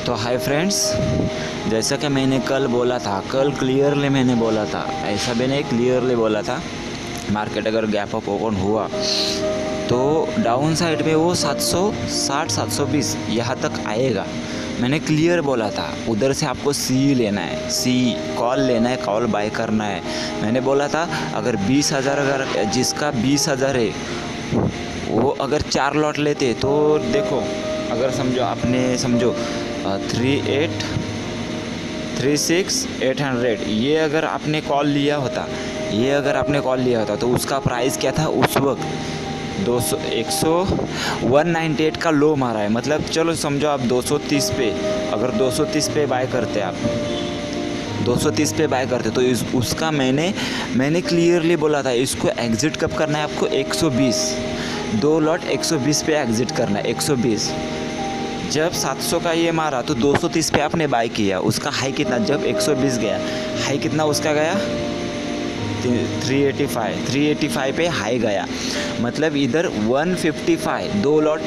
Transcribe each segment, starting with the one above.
तो hi friends, जैसा कि मैंने कल बोला था, कल क्लियरली मैंने बोला था, ऐसा भी नहीं क्लियरली बोला था, मार्केट अगर गैप अप ओपन हुआ तो डाउन साइड पे वो 760 720 यहाँ तक आएगा। मैंने क्लियर बोला था। उधर से आपको सी लेना है, सी कॉल लेना है, कॉल बाय करना है। मैंने बोला था अगर 20,000, अगर जिसका 20,000 है वो अगर 4 लॉट लेते तो देखो, अगर समझो आपने समझो 3800 ये अगर आपने कॉल लिया होता, तो उसका प्राइस क्या था उस वक्त 198 का लो मारा है। मतलब चलो समझो आप 230 पे, अगर 230 पे बाय करते आप, 230 पे बाय करते तो उसका मैंने क्लियरली बोला था इसको एग्ज़िट कब करना है आपको 120, 2 लॉट 120 पे एग्ज़िट करना है 120। जब 700 का ये मारा तो 230 पे आपने बाय किया, उसका हाई कितना, जब 120 गया हाई कितना उसका गया 385 पे हाई गया। मतलब इधर 155 2 लॉट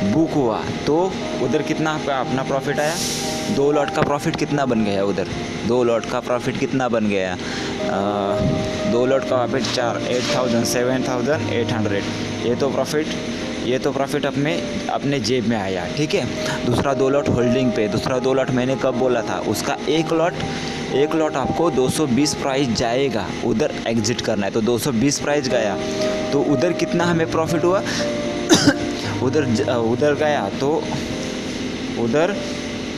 बुक हुआ तो उधर कितना अपना प्रॉफिट आया, 2 लॉट का प्रॉफिट कितना बन गया उधर, 2 लॉट का प्रॉफिट कितना बन गया, 2 लॉट का प्रॉफिट 7,800 ये तो प्रॉफिट अपने जेब में आया। ठीक है। दूसरा 2 लॉट होल्डिंग पे, दूसरा 2 लॉट मैंने कब बोला था, उसका एक लॉट आपको 220 प्राइस जाएगा, उधर एग्ज़िट करना है। तो 220 प्राइस गया तो उधर कितना हमें प्रॉफिट हुआ उधर गया तो उधर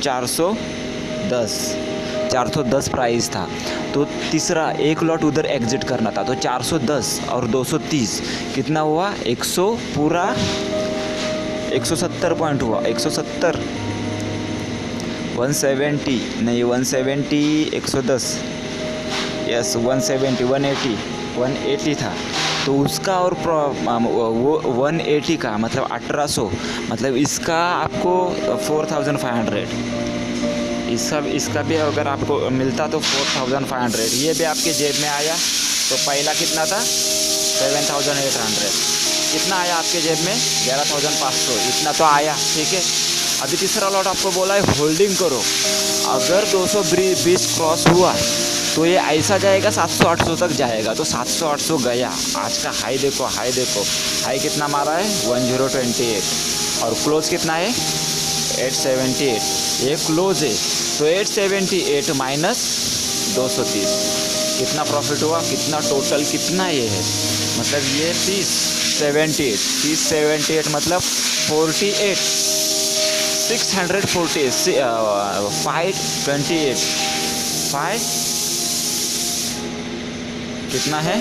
410 प्राइस था। तो तीसरा एक लॉट उधर एग्ज़िट करना था, तो 410 और 230 कितना हुआ 170 पॉइंट हुआ, 170 170 नहीं 170 110 यस 180 था। तो उसका और वो 180 का मतलब 1800, मतलब इसका आपको 4500, इसका भी अगर आपको मिलता तो 4500, ये भी आपके जेब में आया। तो पहला कितना था 7800, कितना आया आपके जेब में 11500, इतना तो आया। ठीक है। अभी तीसरा लॉट आपको बोला है होल्डिंग करो, अगर 220 क्रॉस हुआ तो ये ऐसा जाएगा 700-800 तक जाएगा। तो 700-800 गया। आज का हाई देखो, हाई कितना मारा है 1028 और क्लोज कितना है 878, ये क्लोज है। तो 878 माइनस 230 कितना प्रॉफिट हुआ, कितना टोटल कितना ये है, मतलब ये 3078 मतलब 48 648 528 5 कितना है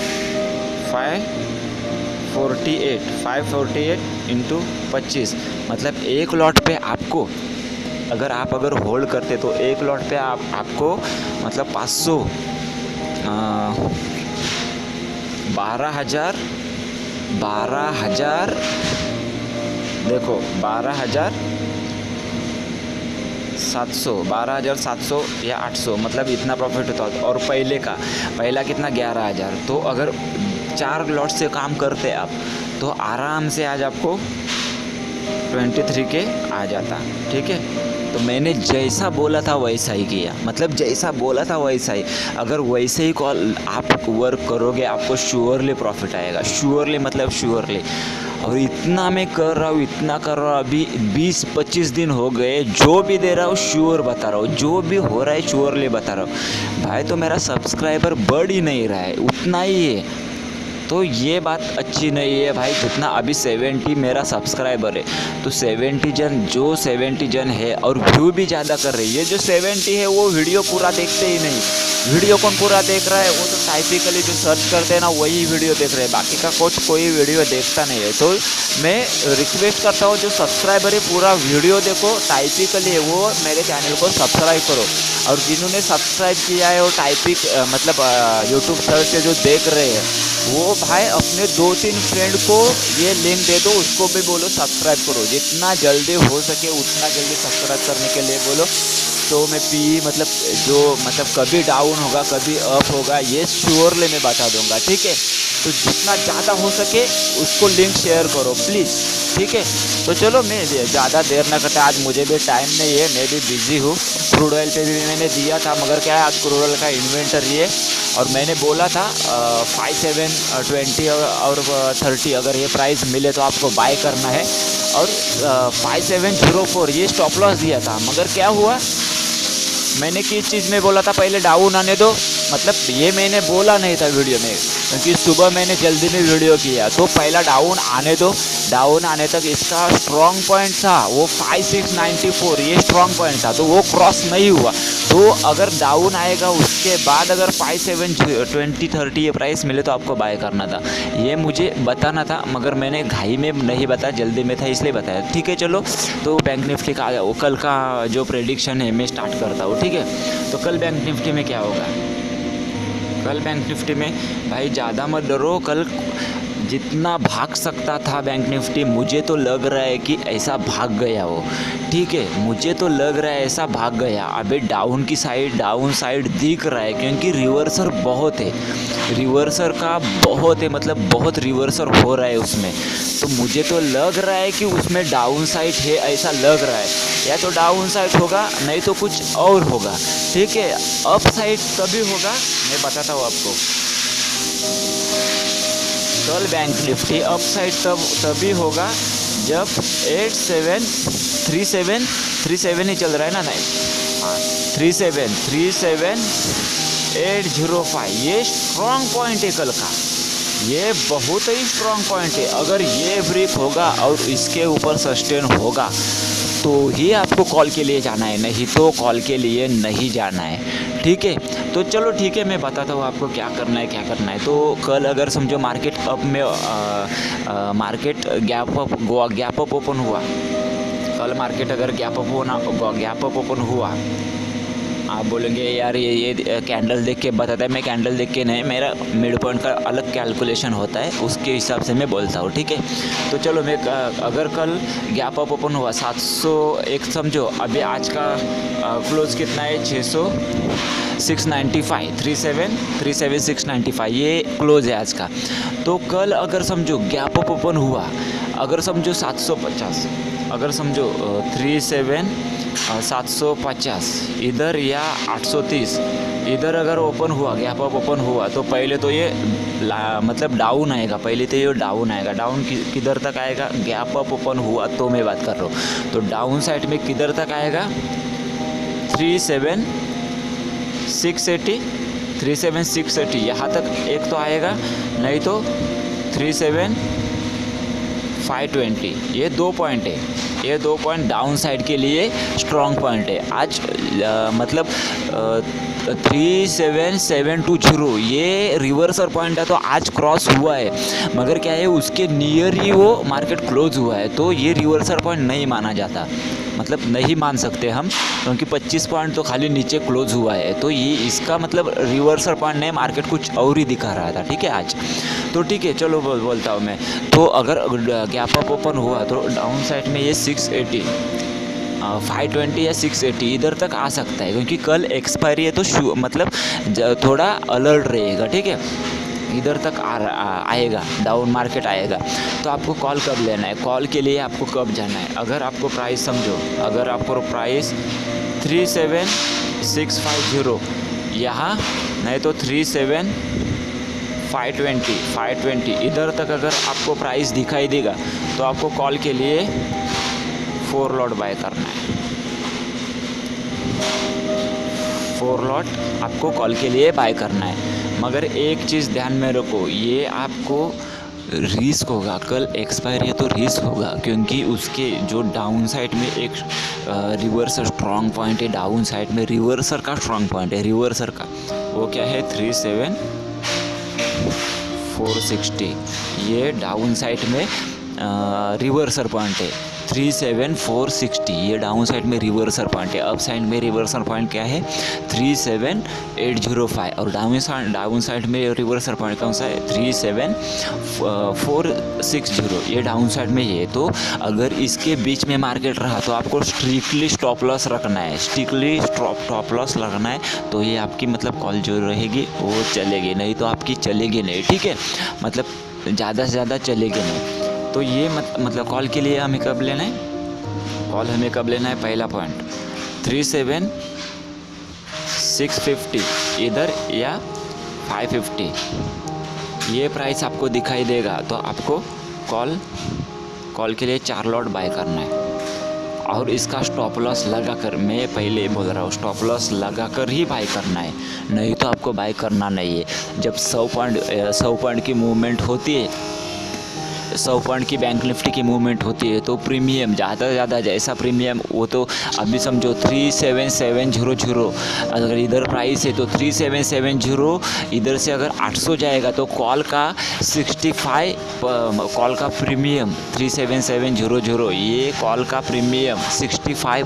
548 इंटू 25, मतलब एक लॉट पे आपको अगर होल्ड करते तो एक लॉट पे आपको मतलब 500 12,000 देखो 12,700 या 800, मतलब इतना प्रॉफिट होता है। और पहला कितना 11,000। तो अगर 4 लॉट से काम करते आप तो आराम से आज आपको 23 के आ जाता। ठीक है। तो मैंने जैसा बोला था वैसा ही किया, मतलब जैसा बोला था वैसा ही। अगर वैसे ही कॉल आप वर्क करोगे आपको श्योरली प्रॉफिट आएगा, श्योरली मतलब श्योरली। और इतना मैं कर रहा हूँ, अभी 20-25 दिन हो गए, जो भी दे रहा हूँ श्योर बता रहा हूँ, जो भी हो रहा है श्योरली बता रहा हूँ भाई। तो मेरा सब्सक्राइबर बढ़ ही नहीं रहा है, उतना ही है। तो ये बात अच्छी नहीं है भाई। जितना अभी 70 मेरा सब्सक्राइबर है, तो 70 जन है और व्यू भी ज़्यादा कर रही है। जो 70 है वो वीडियो पूरा देखते ही नहीं। वीडियो कौन पूरा देख रहा है, वो तो टाइपिकली जो सर्च करते हैं ना वही वीडियो देख रहे हैं, बाकी का कोई वीडियो देखता नहीं है। तो मैं रिक्वेस्ट करता हूँ जो सब्सक्राइबर है पूरा वीडियो देखो, टाइपिकली है वो मेरे चैनल को सब्सक्राइब करो। और जिन्होंने सब्सक्राइब किया है और टाइपिक मतलब यूट्यूब सर्च से जो देख रहे हैं वो भाई अपने 2-3 फ्रेंड को ये लिंक दे दो, उसको भी बोलो सब्सक्राइब करो। जितना जल्दी हो सके उतना जल्दी सब्सक्राइब करने के लिए बोलो। तो मैं पी मतलब जो मतलब कभी डाउन होगा कभी अप होगा ये श्योरली मैं बता दूंगा, ठीक है। तो जितना ज़्यादा हो सके उसको लिंक शेयर करो प्लीज़, ठीक है। तो चलो मैं ज़्यादा देर ना करता, आज मुझे भी टाइम नहीं है, मैं भी बिज़ी हूँ। क्रूड ऑयल पे भी मैंने दिया था, मगर क्या है आज क्रूड ऑयल का इन्वेंटरी है और मैंने बोला था 5720 और 30 अगर ये प्राइस मिले तो आपको बाय करना है, और 5704 ये स्टॉप लॉस दिया था। मगर क्या हुआ, मैंने किस चीज़ में बोला था पहले डाउन आने दो, मतलब ये मैंने बोला नहीं था वीडियो में, क्योंकि सुबह मैंने जल्दी में वीडियो किया। तो पहला डाउन आने दो, डाउन आने तक इसका स्ट्रॉन्ग पॉइंट था वो 5694, ये स्ट्रॉन्ग पॉइंट था, तो वो क्रॉस नहीं हुआ। तो अगर डाउन आएगा उसके बाद अगर 5720 30 ये प्राइस मिले तो आपको बाय करना था, ये मुझे बताना था, मगर मैंने घाई में नहीं बताया, जल्दी में था इसलिए बताया, ठीक है। चलो तो बैंक निफ्टी का वो कल का जो प्रेडिक्शन है मैं स्टार्ट करता हूँ, ठीक है। तो कल बैंक निफ्टी में क्या होगा, कल बैंक निफ्टी में भाई ज़्यादा मत डरो, कल जितना भाग सकता था बैंक निफ्टी मुझे तो लग रहा है कि ऐसा भाग गया वो, ठीक है, मुझे तो लग रहा है ऐसा भाग गया। अभी डाउन की साइड डाउन साइड दिख रहा है, क्योंकि रिवर्सर बहुत है, रिवर्सर का बहुत है, मतलब बहुत रिवर्सर हो रहा है उसमें। तो मुझे तो लग रहा है कि उसमें डाउन साइड है, ऐसा लग रहा है, या तो डाउन साइड होगा नहीं तो कुछ और होगा, ठीक है। अप साइड तभी होगा, मैं बताता हूँ आपको। कल बैंक निफ्टी अप साइड तभी होगा जब 37 ही चल रहा है ना, नहीं 37805 ये स्ट्रॉन्ग पॉइंट है कल का, ये बहुत ही स्ट्रॉन्ग पॉइंट है। अगर ये ब्रेक होगा और इसके ऊपर सस्टेन होगा तो ही आपको कॉल के लिए जाना है, नहीं तो कॉल के लिए नहीं जाना है, ठीक है। तो चलो ठीक है, मैं बताता हूँ आपको क्या करना है क्या करना है। तो कल अगर समझो मार्केट अप में मार्केट गैप अप ओपन हुआ, कल मार्केट अगर गैप अप ओपन हुआ, आप बोलेंगे यार ये कैंडल देख के बताता है, मैं कैंडल देख के नहीं, मेरा मिड पॉइंट का अलग कैलकुलेशन होता है, उसके हिसाब से मैं बोलता हूँ, ठीक है। तो चलो मैं अगर कल गैप अप ओपन हुआ 701 समझो, अभी आज का क्लोज कितना है 695 37,695 ये क्लोज है आज का। तो कल अगर समझो गैप अप ओपन हुआ, अगर समझो 750, अगर समझो 750 इधर या 830 इधर अगर ओपन हुआ, गैप अप ओपन हुआ, तो पहले तो ये मतलब डाउन आएगा, पहले तो ये डाउन आएगा। डाउन किधर तक आएगा, गैप अप ओपन हुआ तो मैं बात कर रहा हूँ, तो डाउन साइड में किधर तक आएगा 37,680 यहाँ तक एक तो आएगा, नहीं तो 37,520, ये 2 पॉइंट है, ये 2 पॉइंट डाउन साइड के लिए स्ट्रॉन्ग पॉइंट है। आज मतलब 37,720 ये रिवर्सर पॉइंट है, तो आज क्रॉस हुआ है, मगर क्या है उसके नियर ही वो मार्केट क्लोज हुआ है, तो ये रिवर्सर पॉइंट नहीं माना जाता, मतलब नहीं मान सकते हम, क्योंकि 25 पॉइंट तो खाली नीचे क्लोज हुआ है, तो ये इसका मतलब रिवर्सर पॉइंट नहीं, मार्केट कुछ और ही दिखा रहा था, ठीक है आज। तो ठीक है चलो बोलता हूँ मैं, तो अगर गैप अप ओपन हुआ तो डाउन साइड में ये 680 520 या 680 इधर तक आ सकता है, क्योंकि कल एक्सपायरी है, तो मतलब थोड़ा अलर्ट रहेगा, ठीक है। इधर तक आएगा, डाउन मार्केट आएगा, तो आपको कॉल कब लेना है, कॉल के लिए आपको कब जाना है। अगर आपको प्राइस समझो, अगर आपको प्राइस 37,650 यहाँ, नहीं तो 37,520 इधर तक अगर आपको प्राइस दिखाई देगा, तो आपको कॉल के लिए 4 लॉट बाय करना है, 4 लॉट आपको कॉल के लिए बाय करना है। मगर एक चीज़ ध्यान में रखो, ये आपको रिस्क होगा, कल एक्सपायरी है तो रिस्क होगा, क्योंकि उसके जो डाउन साइड में एक रिवर्सर स्ट्रॉन्ग पॉइंट है, डाउन साइड में रिवर्सर का स्ट्रॉन्ग पॉइंट है, रिवर्सर का वो क्या है 37,460, ये डाउन साइड में रिवर्सर पॉइंट है, 37,460, ये डाउन साइड में रिवर्सल पॉइंट है। अप साइड में रिवर्सल पॉइंट क्या है 37,805 और डाउन साइड में रिवर्सल पॉइंट कौन सा है 37,460, ये डाउन साइड में है। तो अगर इसके बीच में मार्केट रहा तो आपको स्ट्रिक्टली स्टॉप लॉस रखना है, स्ट्रिक्टली स्टॉप लॉस रखना है। तो ये आपकी मतलब कॉल जो रहेगी वो चलेगी, नहीं तो आपकी चलेगी नहीं, ठीक है, मतलब ज़्यादा से ज़्यादा चलेगी नहीं। तो ये मतलब कॉल के लिए हमें कब लेना है, कॉल हमें कब लेना है, पहला पॉइंट 37,650 इधर या 550, ये प्राइस आपको दिखाई देगा तो आपको कॉल के लिए 4 लॉट बाय करना है। और इसका स्टॉप लॉस लगा कर, मैं पहले बोल रहा हूँ, स्टॉप लॉस लगा कर ही बाय करना है, नहीं तो आपको बाय करना नहीं है। जब 100 पॉइंट की मूवमेंट होती है, 100 पॉइंट की बैंक निफ्टी की मूवमेंट होती है, तो प्रीमियम ज़्यादा से ज़्यादा जैसा प्रीमियम वो तो अभी समझो 37,700, अगर इधर प्राइस है तो 37,700, इधर से अगर 800 जाएगा तो कॉल का 65, कॉल का प्रीमियम 37,700, ये कॉल का प्रीमियम 75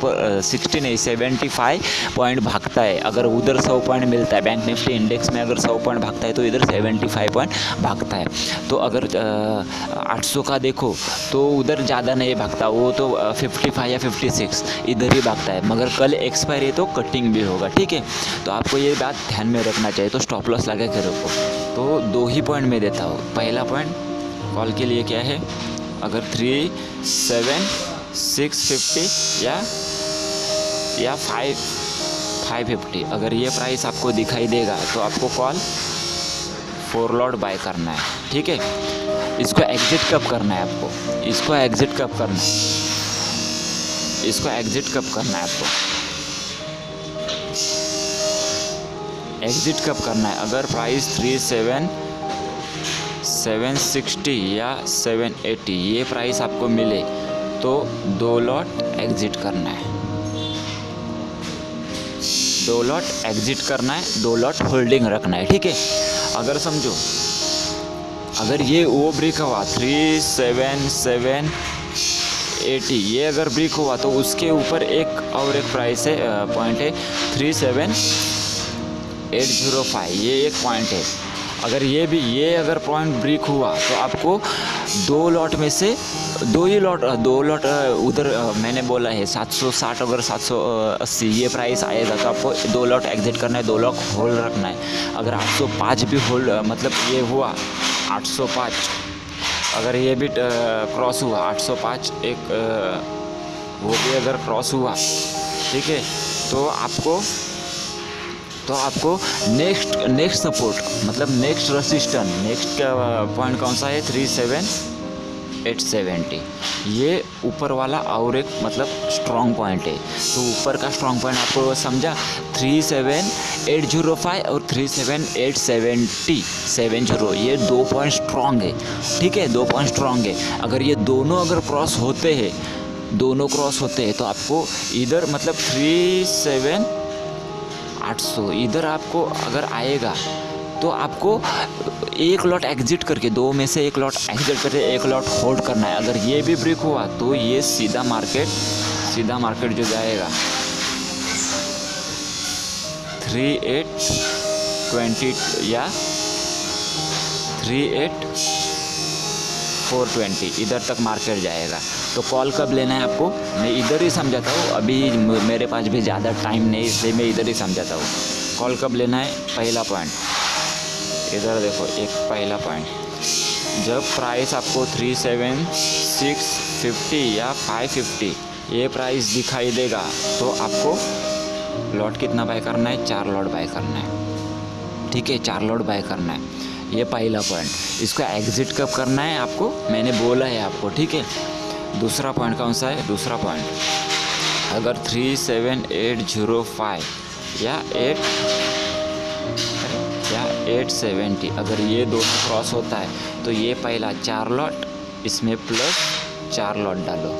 पॉइंट भागता है। अगर उधर 100 पॉइंट मिलता है, बैंक निफ्टी इंडेक्स में अगर 100 पॉइंट भागता है तो इधर 75 पॉइंट भागता है। तो अगर 800 का देखो तो उधर ज़्यादा नहीं भागता, वो तो 55 या 56 इधर ही भागता है, मगर कल एक्सपायर है तो कटिंग भी होगा, ठीक है। तो आपको ये बात ध्यान में रखना चाहिए। तो स्टॉप लॉस लगा के रखो। तो 2 ही पॉइंट में देता हूँ। पहला पॉइंट कॉल के लिए क्या है, अगर 37,650 या 550, अगर ये प्राइस आपको दिखाई देगा तो आपको कॉल 4 लॉट बाय करना है, ठीक है। इसको एग्जिट कब करना है आपको, इसको एग्जिट कब करना है, इसको एग्जिट कब करना है आपको, एग्जिट कब करना है। अगर प्राइस 37,760 या 780 ये प्राइस आपको मिले तो 2 लॉट एग्जिट करना है, 2 लॉट एग्जिट करना है, 2 लॉट होल्डिंग रखना है, ठीक है। अगर समझो अगर ये वो ब्रेक हुआ 37,780, ये अगर ब्रेक हुआ तो उसके ऊपर एक प्राइस है, पॉइंट है 37,805, ये एक पॉइंट है। अगर ये अगर पॉइंट ब्रेक हुआ तो आपको 2 लॉट में से 2 लॉट उधर मैंने बोला है 760, अगर 780 ये प्राइस आएगा तो आपको 2 लॉट एग्जिट करना है, 2 लॉट होल्ड रखना है। अगर 805 भी होल्ड, मतलब ये हुआ 805, अगर ये भी क्रॉस हुआ 805 एक वो भी अगर क्रॉस हुआ, ठीक है, तो आपको नेक्स्ट सपोर्ट, मतलब नेक्स्ट रेजिस्टेंस, नेक्स्ट का पॉइंट कौन सा है 37,870, ये ऊपर वाला और एक मतलब स्ट्रॉन्ग पॉइंट है। तो ऊपर का स्ट्रॉन्ग पॉइंट आपको समझा 37,805 और 37,870, ये 2 पॉइंट स्ट्रॉन्ग है, ठीक है, 2 पॉइंट स्ट्रॉन्ग है। अगर ये दोनों अगर क्रॉस होते हैं तो आपको इधर मतलब 37,800 इधर आपको अगर आएगा तो आपको 1 लॉट एग्जिट करके, 2 में से 1 लॉट एग्जिट करके 1 लॉट होल्ड करना है। अगर ये भी ब्रेक हुआ तो ये सीधा मार्केट जो जाएगा 3820 या 38,420 इधर तक मार्केट जाएगा। तो कॉल कब लेना है आपको, मैं इधर ही समझाता हूँ, अभी मेरे पास भी ज़्यादा टाइम नहीं, इसलिए मैं इधर ही समझाता हूँ। कॉल कब लेना है, पहला पॉइंट इधर देखो, एक पहला पॉइंट जब प्राइस आपको 37,650 या 550 ये प्राइस दिखाई देगा तो आपको लॉट कितना बाय करना है, 4 लॉट बाय करना है, ठीक है, 4 लॉट बाय करना है। ये पहला पॉइंट। इसको एग्जिट कब करना है आपको, मैंने बोला है आपको, ठीक है। दूसरा पॉइंट कौन सा है, दूसरा पॉइंट अगर 37,805 या 870 अगर ये दोनों क्रॉस होता है तो ये पहला 4 लॉट, इसमें प्लस 4 लॉट डालो,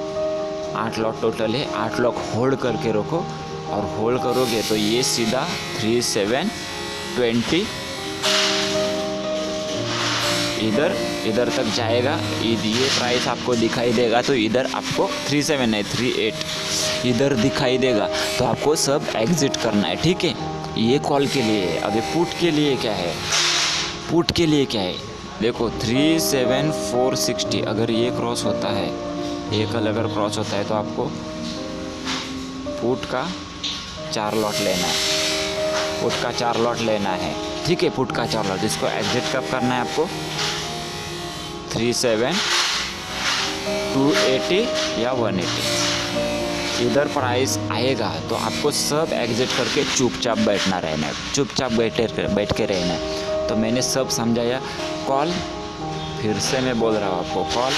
8 लॉट टोटल है, 8 लॉट होल्ड करके रखो, और होल्ड करोगे तो ये सीधा 3720 इधर तक जाएगा, ये प्राइस आपको दिखाई देगा, तो इधर आपको 37 नहीं 38 इधर दिखाई देगा, तो आपको सब एग्जिट करना है, ठीक है। ये कॉल के लिए है। अभी पुट के लिए क्या है, पुट के लिए क्या है देखो 37460 अगर ये क्रॉस होता है, ये कल अगर क्रॉस होता है तो आपको पुट का 4 लॉट लेना है, पुट का 4 लॉट लेना है, ठीक है। पुट का 4 लॉट, इसको एग्जिट कब करना है आपको 37 280 या 180 इधर प्राइस आएगा तो आपको सब एग्जिट करके चुपचाप बैठना रहना है, चुपचाप बैठ के रहना है। तो मैंने सब समझाया। कॉल फिर से मैं बोल रहा हूँ आपको, कॉल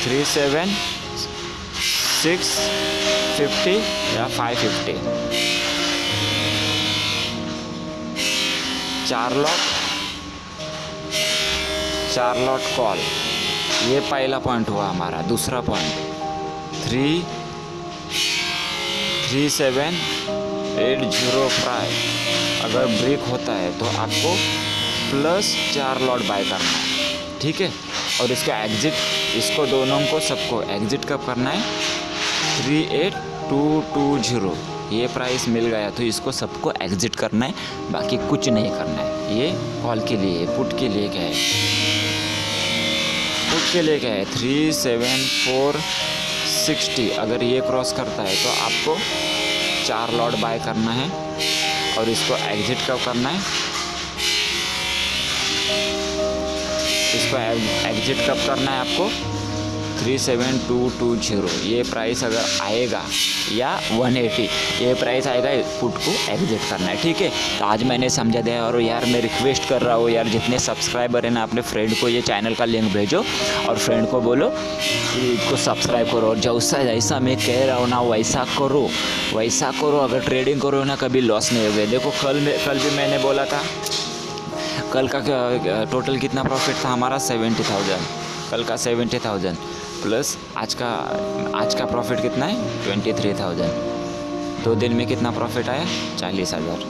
37650 या 550 4 लॉट कॉल। ये पहला पॉइंट हुआ हमारा। दूसरा पॉइंट 3780 प्राइस अगर ब्रेक होता है तो आपको प्लस 4 लॉट बाय करना है, ठीक है। और इसका एग्जिट, इसको दोनों को सबको एग्जिट कब करना है 38220 ये प्राइस मिल गया तो इसको सबको एग्जिट करना है, बाकी कुछ नहीं करना है। ये कॉल के लिए। पुट के लिए क्या है, पुट के लिए क्या है 37460 अगर ये क्रॉस करता है तो आपको 4 लॉट बाय करना है और इसको एग्जिट कब करना है, इसको एग्जिट कब करना है आपको 37220 ये प्राइस अगर आएगा या 180 ये प्राइस आएगा, पुट को एग्जिट करना है, ठीक है। तो आज मैंने समझा दिया। और यार मैं रिक्वेस्ट कर रहा हूँ यार, जितने सब्सक्राइबर हैं ना अपने फ्रेंड को ये चैनल का लिंक भेजो और फ्रेंड को बोलो कि इसको सब्सक्राइब करो और जैसा मैं कह रहा हूँ ना वैसा करो, वैसा करो। अगर ट्रेडिंग करो ना कभी लॉस नहीं होगा। देखो कल भी मैंने बोला था, कल का टोटल कितना प्रॉफिट था हमारा 70,000, कल का 70,000 प्लस आज का प्रॉफिट कितना है 23,000। 2 दिन में कितना प्रॉफिट आया 40,000।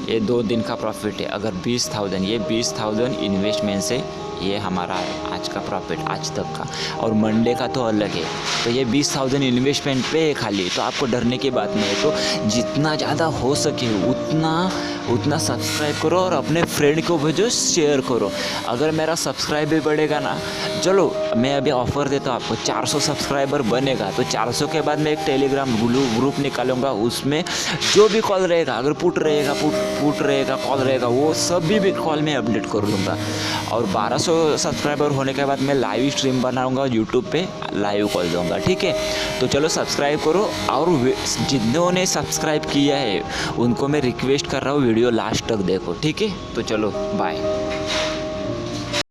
ये 2 दिन का प्रॉफिट है। अगर 20,000 ये 20,000 इन्वेस्टमेंट से ये हमारा आज का प्रॉफिट आज तक का, और मंडे का तो अलग है। तो ये 20,000 इन्वेस्टमेंट पे है खाली, तो आपको डरने की बात नहीं है। तो जितना ज़्यादा हो सके उतना सब्सक्राइब करो और अपने फ्रेंड को भेजो, शेयर करो। अगर मेरा सब्सक्राइब भी बढ़ेगा ना, चलो मैं अभी ऑफ़र देता हूँ आपको, 400 सब्सक्राइबर बनेगा तो 400 के बाद मैं एक टेलीग्राम ग्रुप निकालूंगा। उसमें जो भी कॉल रहेगा, अगर पुट रहेगा कॉल रहेगा, वो सभी भी कॉल में अपडेट कर दूँगा। और 1200 सब्सक्राइबर होने के बाद मैं लाइव स्ट्रीम बनाऊंगा यूट्यूब पे, लाइव कॉल दूँगा, ठीक है। तो चलो सब्सक्राइब करो। और जिन्होंने सब्सक्राइब किया है उनको मैं रिक्वेस्ट कर रहा हूँ वीडियो लास्ट तक देखो, ठीक है। तो चलो बाय।